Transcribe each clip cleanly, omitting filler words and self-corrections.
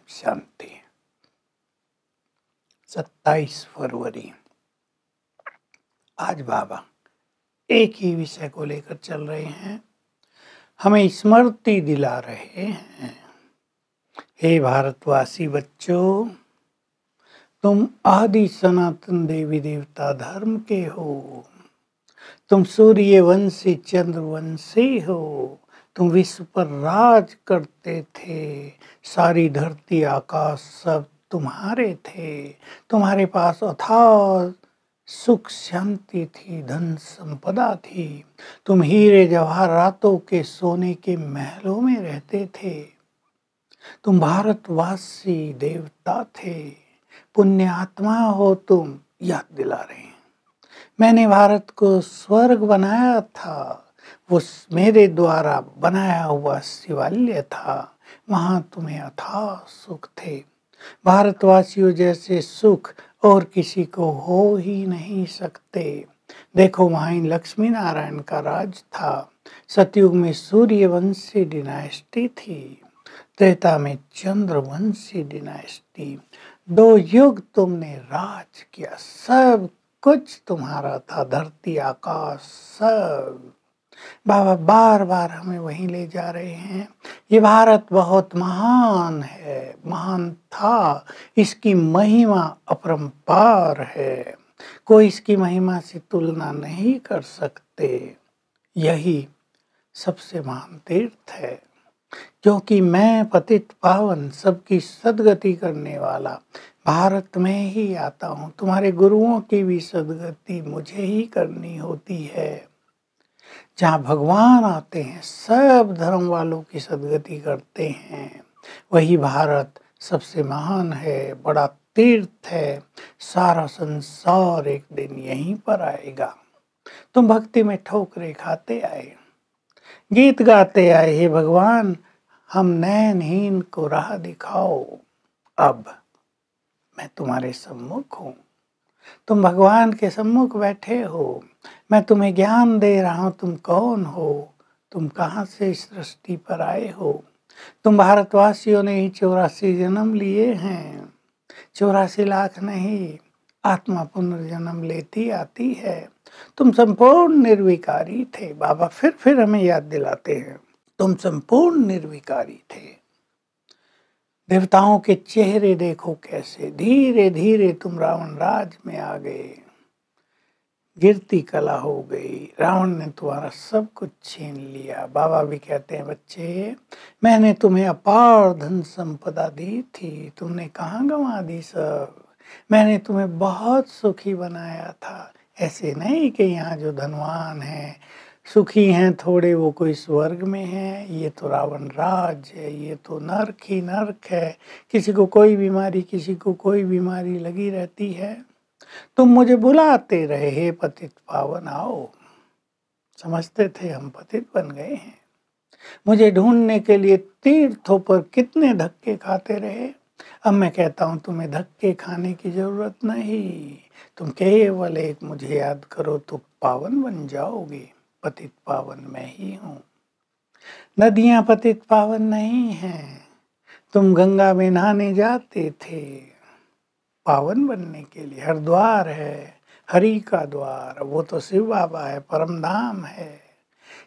शांति। 27 फरवरी। आज बाबा एक ही विषय को लेकर चल रहे हैं, हमें स्मृति दिला रहे हैं। हे भारतवासी बच्चों, तुम आदि सनातन देवी देवता धर्म के हो। तुम सूर्यवंशी चंद्रवंशी हो। तुम विश्व पर राज करते थे। सारी धरती आकाश सब तुम्हारे थे। तुम्हारे पास अथाह सुख शांति थी, धन संपदा थी। तुम हीरे जवाहरातों के सोने के महलों में रहते थे। तुम भारतवासी देवता थे। पुण्य आत्मा हो तुम, याद दिला रहे हैं। मैंने भारत को स्वर्ग बनाया था। वो मेरे द्वारा बनाया हुआ शिवालय था। वहां तुम्हें अथाह सुख थे। भारतवासियों जैसे सुख और किसी को हो ही नहीं सकते। देखो, वहां लक्ष्मी नारायण का राज था। सतयुग में सूर्यवंशी डिनाइस्टी थी। त्रेता में चंद्रवंशी डिनाइस्टी। 2 युग तुमने राज किया। सब कुछ तुम्हारा था, धरती आकाश सब। बाबा बार बार हमें वहीं ले जा रहे हैं। ये भारत बहुत महान है, महान था। इसकी महिमा अपरंपार है। कोई इसकी महिमा से तुलना नहीं कर सकते। यही सबसे महान तीर्थ है, क्योंकि मैं पतित पावन सबकी सदगति करने वाला भारत में ही आता हूँ। तुम्हारे गुरुओं की भी सदगति मुझे ही करनी होती है। जहाँ भगवान आते हैं, सब धर्म वालों की सदगति करते हैं। वही भारत सबसे महान है, बड़ा तीर्थ है। सारा संसार एक दिन यहीं पर आएगा। तुम भक्ति में ठोकरे खाते आए, गीत गाते आए, हे भगवान हम नैनहीन को राह दिखाओ। अब मैं तुम्हारे सम्मुख हूँ। तुम भगवान के सम्मुख बैठे हो। मैं तुम्हें ज्ञान दे रहा हूँ। तुम कौन हो? तुम कहाँ से इस सृष्टि पर आए हो? तुम भारतवासियों ने ही 84 जन्म लिए हैं। 84 लाख नहीं, आत्मा पुनर्जन्म लेती आती है। तुम संपूर्ण निर्विकारी थे। बाबा फिर हमें याद दिलाते हैं, तुम संपूर्ण निर्विकारी थे। देवताओं के चेहरे देखो कैसे। धीरे धीरे तुम रावण राज में आ गए। गिरती कला हो गई। रावण ने तुम्हारा सब कुछ छीन लिया। बाबा भी कहते हैं, बच्चे मैंने तुम्हें अपार धन संपदा दी थी, तुमने कहाँ गंवा दी सब। मैंने तुम्हें बहुत सुखी बनाया था। ऐसे नहीं कि यहाँ जो धनवान हैं, सुखी हैं थोड़े, वो कोई स्वर्ग में है। ये तो रावण राज है, ये तो नरक ही नरक है। किसी को कोई बीमारी, किसी को कोई बीमारी लगी रहती है। तुम मुझे बुलाते रहे, हे पतित पावन आओ। समझते थे हम पतित बन गए हैं। मुझे ढूंढने के लिए तीर्थों पर कितने धक्के खाते रहे। अब मैं कहता हूँ तुम्हें धक्के खाने की जरूरत नहीं। तुम केवल एक मुझे याद करो तो पावन बन जाओगे। पतित पावन मैं ही हूँ। नदियां पतित पावन नहीं हैं। तुम गंगा में नहाने जाते थे पावन बनने के लिए। हरिद्वार है, हरि का द्वार, वो तो शिव बाबा है, परम धाम है।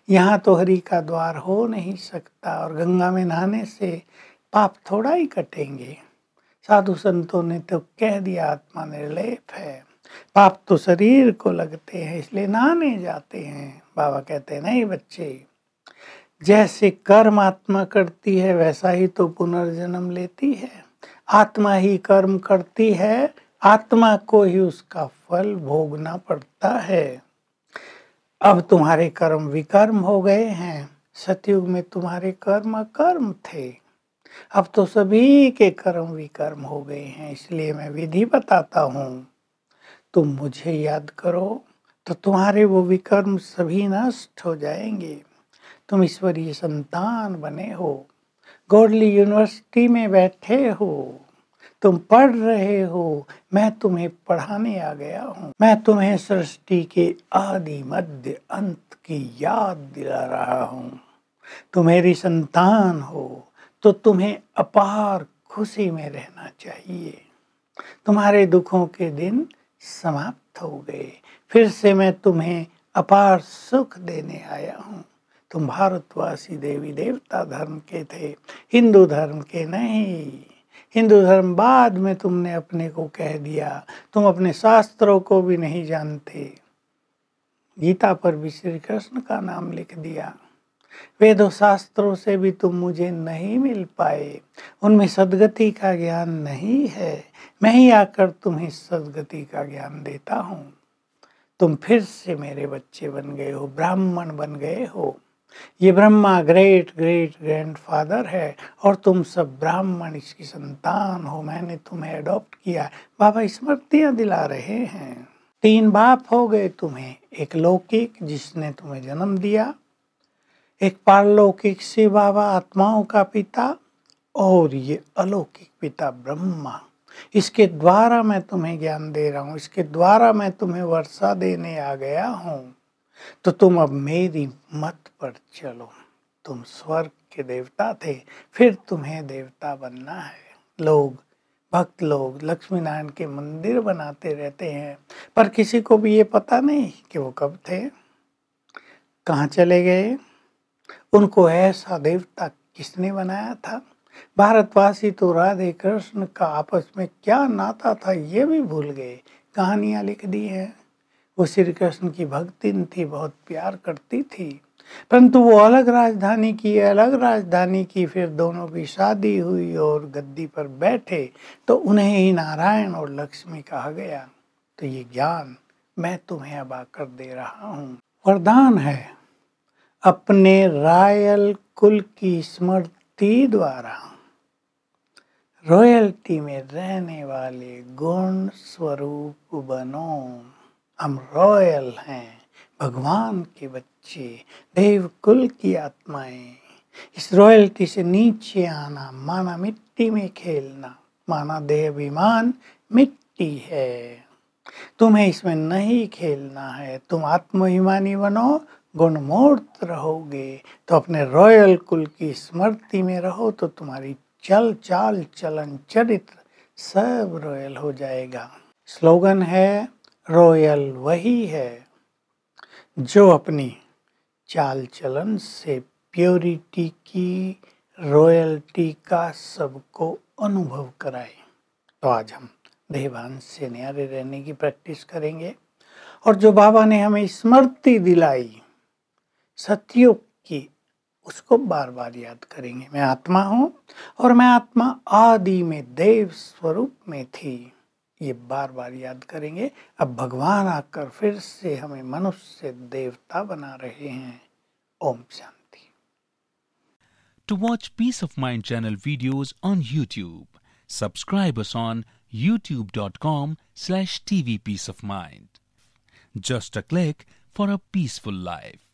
यहाँ तो हरि का द्वार हो नहीं सकता। और गंगा में नहाने से पाप थोड़ा ही कटेंगे। साधु संतों ने तो कह दिया आत्मा निर्लेप है। पाप तो शरीर को लगते हैं, इसलिए नहाने जाते हैं। बाबा कहते हैं, नहीं बच्चे, जैसे कर्म आत्मा करती है वैसा ही तो पुनर्जन्म लेती है। आत्मा ही कर्म करती है, आत्मा को ही उसका फल भोगना पड़ता है। अब तुम्हारे कर्म विकर्म हो गए हैं। सतयुग में तुम्हारे कर्म अकर्म थे। अब तो सभी के कर्म विकर्म हो गए हैं। इसलिए मैं विधि बताता हूँ, तुम मुझे याद करो तो तुम्हारे वो विकर्म सभी नष्ट हो जाएंगे। तुम ईश्वरीय संतान बने हो। गॉडली यूनिवर्सिटी में बैठे हो, तुम पढ़ रहे हो। मैं तुम्हें पढ़ाने आ गया हूँ। मैं तुम्हें सृष्टि के आदि मध्य अंत की याद दिला रहा हूँ। तुम मेरी संतान हो तो तुम्हें अपार खुशी में रहना चाहिए। तुम्हारे दुखों के दिन समाप्त हो गए, फिर से मैं तुम्हें अपार सुख देने आया हूँ। तुम भारतवासी देवी देवता धर्म के थे, हिंदू धर्म के नहीं। हिंदू धर्म बाद में तुमने अपने को कह दिया, तुम अपने शास्त्रों को भी नहीं जानते। गीता पर भी श्री कृष्ण का नाम लिख दिया। वेदों शास्त्रों से भी तुम मुझे नहीं मिल पाए, उनमें सद्गति का ज्ञान नहीं है। मैं ही आकर तुम्हें सद्गति का ज्ञान देता हूँ। तुम फिर से मेरे बच्चे बन गए हो, ब्राह्मण बन गए हो। ये ब्रह्मा ग्रेट ग्रेट ग्रैंडफादर है और तुम सब ब्राह्मण इसकी संतान हो। मैंने तुम्हें अडॉप्ट किया। बाबा स्मृतियाँ दिला रहे हैं। 3 बाप हो गए तुम्हें, एक लौकिक जिसने तुम्हें जन्म दिया, एक पारलौकिक से बाबा आत्माओं का पिता, और ये अलौकिक पिता ब्रह्मा। इसके द्वारा मैं तुम्हें ज्ञान दे रहा हूँ, इसके द्वारा मैं तुम्हें वर्षा देने आ गया हूँ। तो तुम अब मेरी मत पर चलो। तुम स्वर्ग के देवता थे, फिर तुम्हें देवता बनना है। लोग, भक्त लोग लक्ष्मी नारायण के मंदिर बनाते रहते हैं, पर किसी को भी ये पता नहीं कि वो कब थे, कहाँ चले गए, उनको ऐसा देवता किसने बनाया था। भारतवासी तो राधे कृष्ण का आपस में क्या नाता था ये भी भूल गए। कहानियाँ लिख दी हैं। वो श्री कृष्ण की भक्तिन थी, बहुत प्यार करती थी, परंतु वो अलग राजधानी की, फिर दोनों की शादी हुई और गद्दी पर बैठे तो उन्हें ही नारायण और लक्ष्मी कहा गया। तो ये ज्ञान मैं तुम्हें अब आकर दे रहा हूँ। वरदान है, अपने रॉयल कुल की स्मृति द्वारा रॉयल्टी में रहने वाले गुण स्वरूप बनो। हम रॉयल हैं, भगवान के बच्चे, देव कुल की आत्माएं। इस रॉयल्टी से नीचे आना माना मिट्टी में खेलना, माना देहाभिमान मिट्टी है। तुम्हें इसमें नहीं खेलना है। तुम आत्माभिमानी बनो, गुणमूर्त रहोगे तो अपने रॉयल कुल की स्मृति में रहो, तो तुम्हारी चल चाल चलन चरित्र सब रॉयल हो जाएगा। स्लोगन है, रॉयल वही है जो अपनी चाल चलन से प्योरिटी की, रॉयल्टी का सबको अनुभव कराए। तो आज हम देहभान से न्यारे रहने की प्रैक्टिस करेंगे, और जो बाबा ने हमें स्मृति दिलाई सतयुग की, उसको बार बार याद करेंगे। मैं आत्मा हूँ और मैं आत्मा आदि में देव स्वरूप में थी, ये बार बार याद करेंगे। अब भगवान आकर फिर से हमें मनुष्य से देवता बना रहे हैं। Om Shanti. To watch Peace of Mind channel videos on YouTube, subscribe us on youtube.com/tvpeaceofmind. Just a click for a peaceful life.